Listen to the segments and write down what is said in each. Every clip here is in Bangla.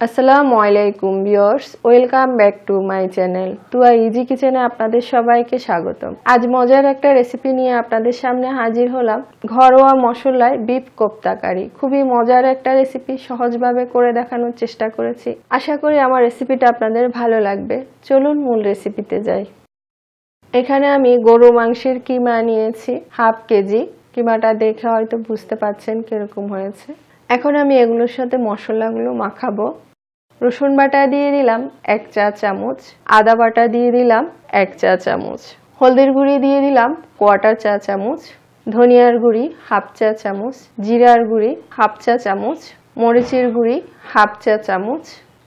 আসসালামু আলাইকুম viewers, welcome back to my channel টুয়া ইজি কিচেনে আপনাদের সবাইকে স্বাগতম। আজ মজার একটা রেসিপি নিয়ে আপনাদের সামনে হাজির হলাম। ঘরোয়া মশলায় বিফ কোপ্তা কারি। খুবই মজার একটা রেসিপি, সহজভাবে করে দেখানোর চেষ্টা করেছি। আশা করি আমার রেসিপিটা আপনাদের ভালো লাগবে। চলুন মূল রেসিপিতে যাই। এখানে আমি গরু মাংসের কিমা নিয়েছি হাফ কেজি। কিমাটা দেখে হয়তো বুঝতে পারছেন কিরকম হয়েছে। এখন আমি এগুলোর সাথে মশলাগুলো মাখাবো। রসুন বাটা দিয়ে দিলাম 1 চা চামচ, আদা বাটা দিয়ে দিলাম 1 চা চামচ, হলদির গুঁড়ি দিয়ে দিলাম 1/4 চা চামচ, ধনিয়ার গুঁড়ি হাফ চা চামচ, জিরার গুঁড়ি হাফ চা চামচ, মরিচের গুঁড়ি হাফ চা চামচ,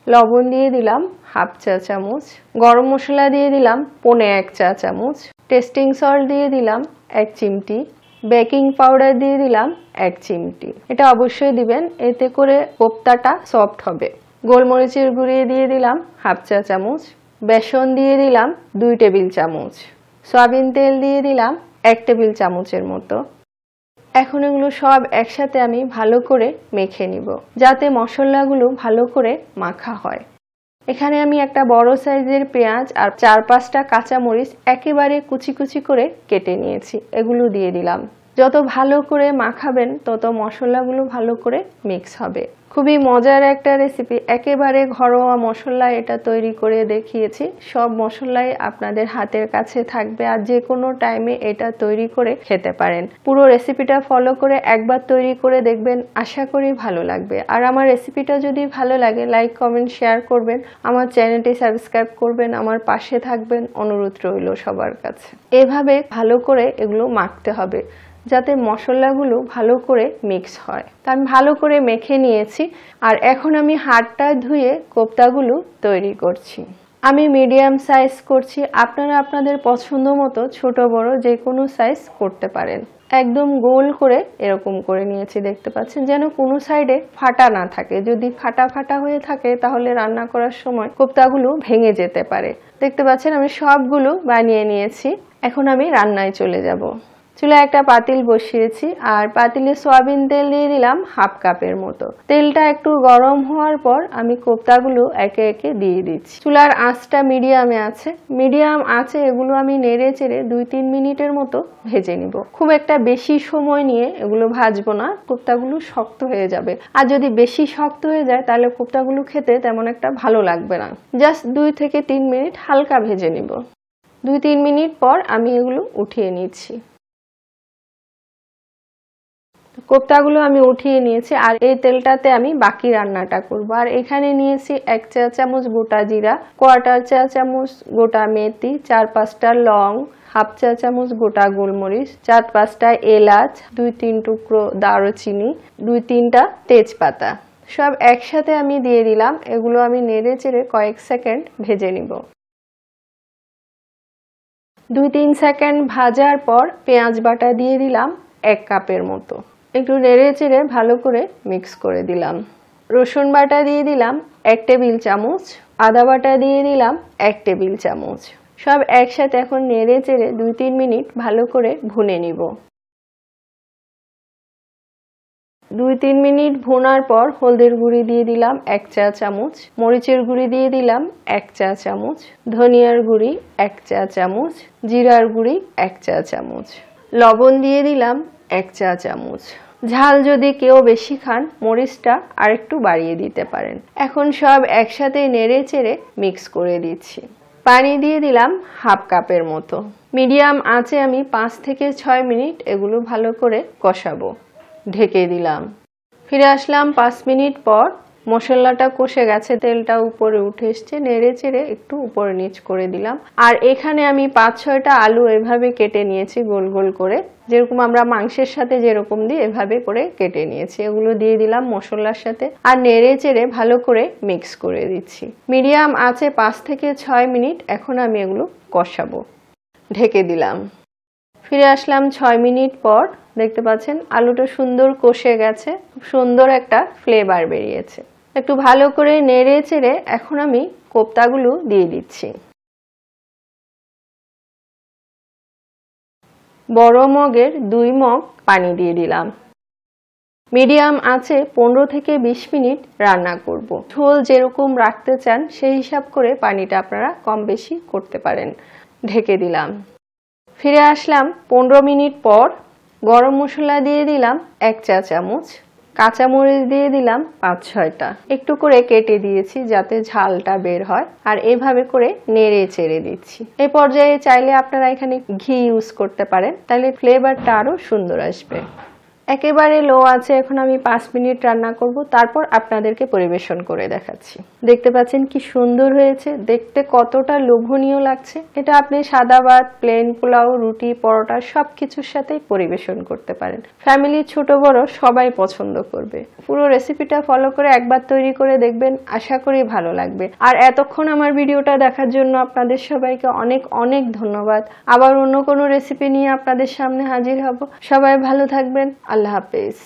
লবণ দিয়ে দিলাম হাফ চা চামচ, গরম মশলা দিয়ে দিলাম 1/4 চা চামচ, টেস্টিং সল্ট দিয়ে দিলাম 1 চিমটি, বেকিং পাউডার দিয়ে দিলাম 1 চিমটি। এটা অবশ্যই দিবেন, এতে করে কোপ্তাটা সফট হবে। গোলমরিচের গুঁড়ি দিয়ে দিলাম হাফ চা চামচ, বেসন দিয়ে দিলাম 2 টেবিল চামচ, সয়াবিন তেল দিয়ে দিলাম 1 টেবিল চামচের মতো। এখন এগুলো সব একসাথে আমি ভালো করে মেখে নিব, যাতে মশলাগুলো ভালো করে মাখা হয়। এখানে আমি একটা বড় সাইজের পেঁয়াজ আর 4-5টা কাঁচামরিচ একেবারে কুচি কুচি করে কেটে নিয়েছি, এগুলো দিয়ে দিলাম। যত ভালো করে মাখাবেন তত মশলাগুলো ভালো করে মিক্স হবে। খুবই মজার একটা রেসিপি, একেবারে ঘরোয়া মশলা এটা তৈরি করে দেখিয়েছি। সব মশলাই আপনাদের হাতের কাছে থাকবে আর যে কোনো টাইমে এটা তৈরি করে খেতে পারেন। পুরো রেসিপিটা ফলো করে একবার তৈরি করে দেখবেন, আশা করি ভালো লাগবে। আর আমার রেসিপিটা যদি ভালো লাগে লাইক কমেন্ট শেয়ার করবেন, আমার চ্যানেলটি সাবস্ক্রাইব করবেন, আমার পাশে থাকবেন, অনুরোধ রইল সবার কাছে। এভাবে ভালো করে এগুলো মাখতে হবে যাতে মশলাগুলো ভালো করে মিক্স হয়। তা আমি ভালো করে মেখে নিয়েছি আর এখন আমি হাতটা ধুয়ে কোপ্তাগুলো তৈরি করছি। আমি মিডিয়াম সাইজ করছি, আপনারা আপনাদের পছন্দ মতো ছোট বড় যে কোনো সাইজ করতে পারেন। একদম গোল করে এরকম করে নিয়েছি, দেখতে পাচ্ছেন, যেন কোনো সাইডে ফাটা না থাকে। যদি ফাটা ফাটা হয়ে থাকে তাহলে রান্না করার সময় কোপ্তাগুলো ভেঙে যেতে পারে। দেখতে পাচ্ছেন আমি সবগুলো বানিয়ে নিয়েছি। এখন আমি রান্নায় চলে যাব। চুলায় একটা পাতিল বসিয়েছি আর পাতিলে সয়াবিন তেল দিয়ে দিলাম হাফ কাপের মতো। তেলটা একটু গরম হওয়ার পর আমি কোপ্তাগুলো একে একে দিয়ে দিচ্ছি। চুলার আঁচটা মিডিয়ামে আছে। মিডিয়াম আঁচে এগুলো আমি নেড়ে চেড়ে 2-3 মিনিটের মতো ভেজে নিব। খুব একটা বেশি সময় নিয়ে এগুলো ভাজবো না, কোপ্তাগুলো শক্ত হয়ে যাবে। আর যদি বেশি শক্ত হয়ে যায় তাহলে কোপ্তাগুলো খেতে তেমন একটা ভালো লাগবে না। জাস্ট 2-3 মিনিট হালকা ভেজে নিব। 2-3 মিনিট পর আমি এগুলো উঠিয়ে নিচ্ছি। কোপ্তাগুলো আমি উঠিয়ে নিয়েছি আর এই তেলটাতে আমি বাকি রান্নাটা করব। আর এখানে নিয়েছি 1 চা চামচ গোটা জিরা, 1/4 চা চামচ গোটা মেথি, 4-5টা লং, হাফ চা চামচ গোটা গোলমরিচ, 4-5টা এলাচ, 2-3 টুকরো দারুচিনি, 2-3টা তেজপাতা। সব একসাথে আমি দিয়ে দিলাম। এগুলো আমি নেড়ে চেড়ে কয়েক সেকেন্ড ভেজে নিব। 2-3 সেকেন্ড ভাজার পর পেঁয়াজ বাটা দিয়ে দিলাম 1 কাপের মতো। একটু নেড়ে চেড়ে ভালো করে মিক্স করে দিলাম। রসুন বাটা দিয়ে দিলাম 1 টেবিল চামচ, আদা বাটা দিয়ে দিলাম 1 টেবিল চামচ। সব একসাথে এখন নেড়ে চেড়ে 2-3 মিনিট ভালো করে ভুনে নিব। 2-3 মিনিট ভুনার পর হলদির গুঁড়ি দিয়ে দিলাম 1 চা চামচ, মরিচের গুঁড়ি দিয়ে দিলাম 1 চা চামচ, ধনিয়ার গুঁড়ি 1 চা চামচ, জিরার গুঁড়ি 1 চা চামচ, লবণ দিয়ে দিলাম 1 চা চামচ। ঝাল যদি কেউ বেশি খান মরিচটা আরেকটু বাড়িয়ে দিতে পারেন। এখন সব একসাথে নেড়ে চেড়ে মিক্স করে দিচ্ছি। পানি দিয়ে দিলাম হাফ কাপের মতো। মিডিয়াম আঁচে আমি 5 থেকে 6 মিনিট এগুলো ভালো করে কষাবো। ঢেকে দিলাম। ফিরে আসলাম 5 মিনিট পর। মশলাটা কষে গেছে, তেলটা উপরে উঠে এসছে। নেড়ে চেড়ে একটু উপরে নিচ করে দিলাম। আর এখানে আমি 5-6টা আলু এভাবে কেটে নিয়েছি গোল গোল করে, যেরকম আমরা মাংসের সাথে যেরকম দিই এভাবে করে কেটে নিয়েছি। এগুলো দিয়ে দিলাম মশলার সাথে আর নেড়ে চেড়ে ভালো করে মিক্স করে দিচ্ছি। মিডিয়াম আঁচে 5 থেকে 6 মিনিট এখন আমি এগুলো কষাবো। ঢেকে দিলাম। ফিরে আসলাম 6 মিনিট পর। দেখতে পাচ্ছেন আলুটা সুন্দর কষে গেছে, খুব সুন্দর একটা ফ্লেভার বেরিয়েছে। একটু ভালো করে নেড়ে চেড়ে এখন আমি কোপ্তাগুলো দিয়ে দিচ্ছি। বড় মগের 2 মগ পানি দিয়ে দিলাম। মিডিয়াম আছে 15 থেকে 20 মিনিট রান্না করব। ঝোল যেরকম রাখতে চান সেই হিসাব করে পানিটা আপনারা কম বেশি করতে পারেন। ঢেকে দিলাম। ফিরে আসলাম 15 মিনিট পর। গরম মশলা দিয়ে দিলাম 1 চা চামচ, কাঁচামরিচ দিয়ে দিলাম 5-6টা, একটু করে কেটে দিয়েছি যাতে ঝালটা বের হয়, আর এভাবে করে নেড়ে চেড়ে দিচ্ছি। এই পর্যায়ে চাইলে আপনারা এখানে ঘি ইউজ করতে পারেন, তাহলে ফ্লেভারটা আরো সুন্দর আসবে। একেবারে লো আছে এখন আমি 5 মিনিট রান্না করব, তারপর আপনাদেরকে পরিবেশন করে দেখাচ্ছি। দেখতে পাচ্ছেন কি সুন্দর হয়েছে, দেখতে কতটা লোভনীয় লাগছে। এটা আপনি সাদা ভাত, প্লেন পোলাও, রুটি, পরোটা সবকিছুর সাথেই পরিবেশন করতে পারেন। ফ্যামিলির ছোট বড় সবাই পছন্দ করবে। পুরো রেসিপিটা ফলো করে একবার তৈরি করে দেখবেন, আশা করি ভালো লাগবে। আর এতক্ষণ আমার ভিডিওটা দেখার জন্য আপনাদের সবাইকে অনেক অনেক ধন্যবাদ। আবার অন্য কোনো রেসিপি নিয়ে আপনাদের সামনে হাজির হব। সবাই ভালো থাকবেন। আল্লাহ হাফেজ।